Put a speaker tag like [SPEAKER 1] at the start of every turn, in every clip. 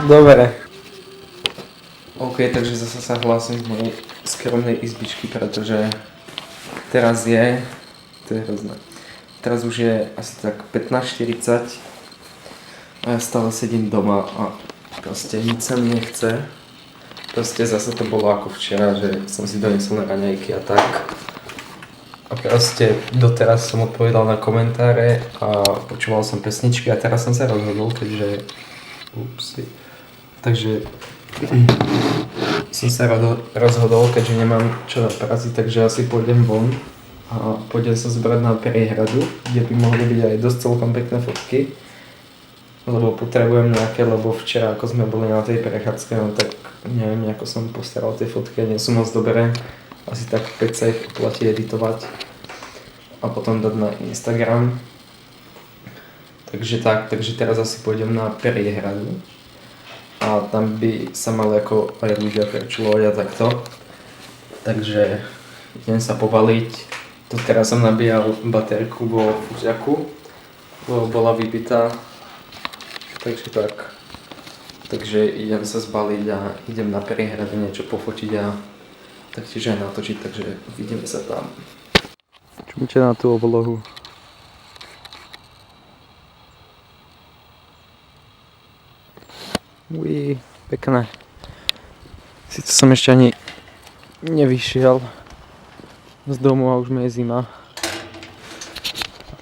[SPEAKER 1] Dobre. OK, takže zase sa hlásim z mojej skromnej izbičky, pretože teraz je, to je hrozné, teraz už je asi tak 15:40 a ja stále sedím doma a proste nič sa mi nechce. Proste zase to bolo ako včera, že som si donesol na raňajky a tak. A proste doteraz som odpovedal na komentáre a počúval som pesničky a teraz som sa rozhodol, keďže... Takže som sa rozhodol, keďže nemám čo na práci, takže asi pôjdem von a pôjdem sa zbrať na Periehradu, kde by mohli byť aj dosť celkom pekné fotky. Lebo potrebujem nejaké, lebo včera ako sme boli na tej prechádzke, no tak neviem, ako som postaral tie fotky a nie sú moc dobré. Asi tak 5 sa ich oplatí editovať a potom dať na Instagram. Takže teraz asi pôjdem na Periehradu a tam by sa mali ako aj ľudia prečulovať a takto. Takže idem sa povaliť. Tu teraz som nabíjal baterku vo fúziaku, lebo bola vybitá. Takže tak. Takže idem sa zbaliť a idem na Periehradu niečo pofotiť a taktiež aj natočiť, takže vidíme sa tam. Čumte na tú oblohu. Ují, pekné. Sice som ešte ani nevyšiel z domu a už mi je zima.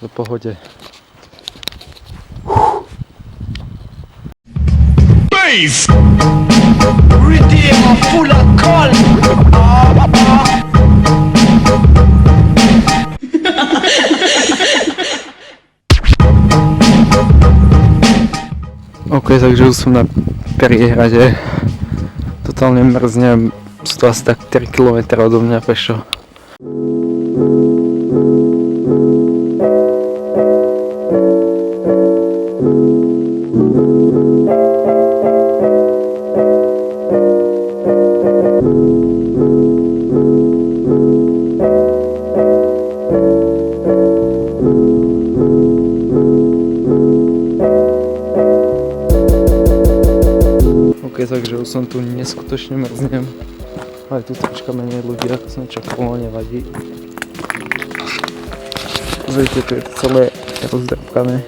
[SPEAKER 1] Ale pohode.
[SPEAKER 2] Redeemer full of call.
[SPEAKER 1] OK, takže už som na Periehrade. Totálne mrznem. Sú to asi tak 3 km odo mňa pešo. Takže už som tu neskutočne mrznem. Ale tu troška menej ľudí, ako som čakal, nevadí. Pozrite, tu je to celé rozdrpkané.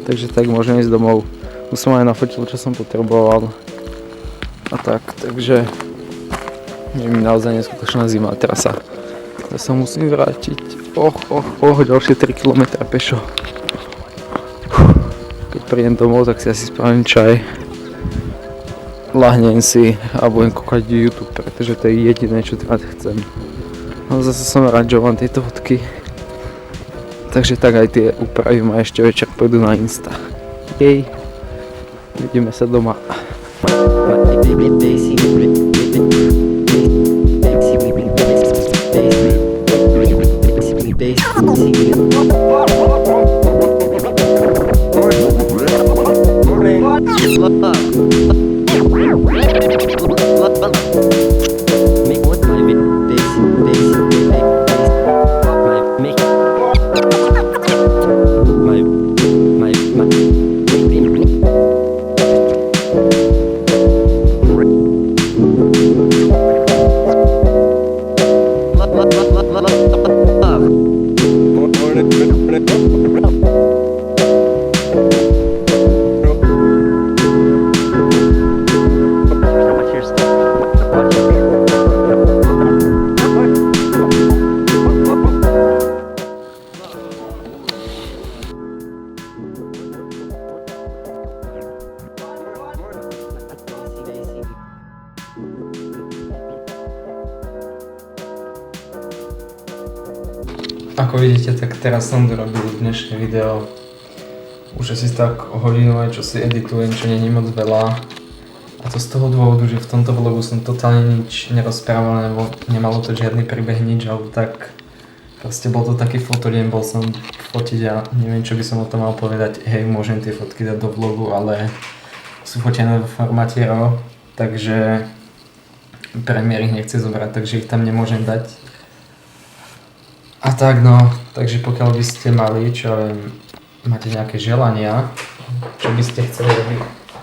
[SPEAKER 1] Takže tak môžem ísť domov. Už som aj nafotil, čo som potreboval. A tak, takže je mi naozaj neskutočná zima. Teraz sa musím vrátiť. Ďalšie 3 km pešo. Prídem domov, tak si asi spravím čaj, lahnem si a budem kúkať YouTube, pretože to je jediné, čo teraz chcem. No zase som rád, že mám tieto fotky, takže tak aj tie upravím a ešte večer pôjdu na Insta. Jej, vidíme sa doma. Ako vidíte, tak teraz som dorobil dnešné video. Už asi tak o hodinu aj čo si editujem, čo není moc veľa. A to z toho dôvodu, že v tomto vlogu som totálne nič nerozprával, nebo nemalo to žiadny príbeh, nič, alebo tak. Proste bol to taký fotodeň, bol som fotiť a neviem, čo by som o tom mal povedať. Hej, môžem tie fotky dať do vlogu, ale sú fotené vo formáte RAW, takže premiér ich nechce zobrať, takže ich tam nemôžem dať. A tak no, takže pokiaľ by ste mali, čo viem, máte nejaké želania, čo by ste chceli, aby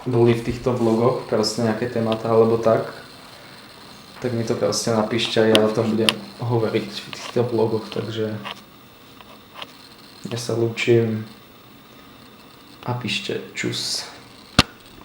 [SPEAKER 1] boli v týchto vlogoch, proste nejaké témata alebo tak mi to proste napíšte a ja o tom budem hovoriť v týchto vlogoch, takže ja sa lúčim a píšte čus.